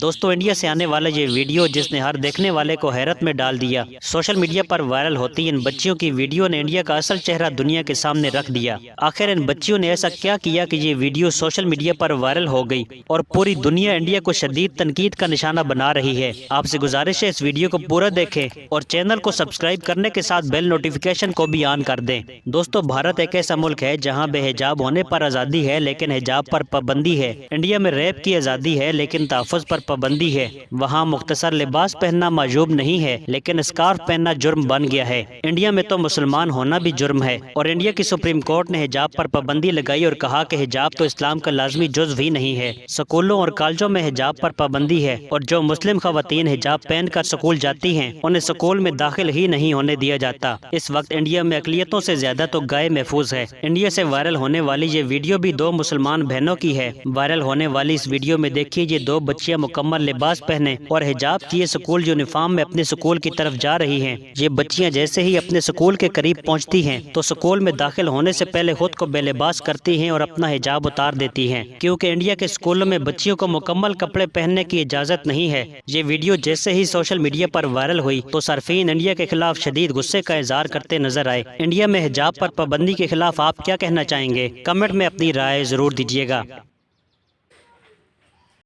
دوستو انڈیا سے آنے والا یہ ویڈیو جس نے ہر دیکھنے والے کو حیرت میں ڈال دیا، سوشل میڈیا پر وائرل ہوتی ان بچیوں کی ویڈیو نے انڈیا کا اصل چہرہ دنیا کے سامنے رکھ دیا۔ آخر ان بچیوں نے ایسا کیا کیا کہ یہ ویڈیو سوشل میڈیا پر وائرل ہو گئی اور پوری دنیا انڈیا کو شدید تنقید کا نشانہ بنا رہی ہے۔ آپ سے گزارش ہے اس ویڈیو کو پورا دیکھیں اور چینل کو سبسکرائب کرنے کے ساتھ بیل نوٹیفیکیشن کو بھی آن کر دیں۔ دوستو بھارت ایک ایسا ملک ہے جہاں بے حجاب ہونے پر آزادی ہے لیکن حجاب پر پابندی ہے۔ انڈیا میں ریپ کی آزادی ہے لیکن تحفظ پر پابندی ہے۔ وہاں مختصر لباس پہننا معیوب نہیں ہے لیکن اسکارف پہننا جرم بن گیا ہے۔ انڈیا میں تو مسلمان ہونا بھی جرم ہے اور انڈیا کی سپریم کورٹ نے حجاب پر پابندی لگائی اور کہا کہ حجاب تو اسلام کا لازمی جزو ہی نہیں ہے۔ سکولوں اور کالجوں میں حجاب پر پابندی ہے اور جو مسلم خواتین حجاب پہن کر سکول جاتی ہیں انہیں سکول میں داخل ہی نہیں ہونے دیا جاتا۔ اس وقت انڈیا میں اقلیتوں سے زیادہ تو گائے محفوظ ہے۔ انڈیا سے وائرل ہونے والی یہ ویڈیو بھی دو مسلمان بہنوں کی ہے۔ وائرل ہونے والی اس ویڈیو میں دیکھیے یہ دو بچیاں مکمل لباس پہنے اور حجاب کیے سکول یونیفارم میں اپنے سکول کی طرف جا رہی ہیں۔ یہ بچیاں جیسے ہی اپنے سکول کے قریب پہنچتی ہیں تو سکول میں داخل ہونے سے پہلے خود کو بے لباس کرتی ہیں اور اپنا حجاب اتار دیتی ہیں، کیونکہ انڈیا کے سکولوں میں بچیوں کو مکمل کپڑے پہننے کی اجازت نہیں ہے۔ یہ ویڈیو جیسے ہی سوشل میڈیا پر وائرل ہوئی تو صارفین انڈیا کے خلاف شدید غصے کا اظہار کرتے نظر آئے۔ انڈیا میں حجاب پر پابندی کے خلاف آپ کیا کہنا چاہیں گے؟ کمنٹ میں اپنی رائے ضرور دیجیے گا۔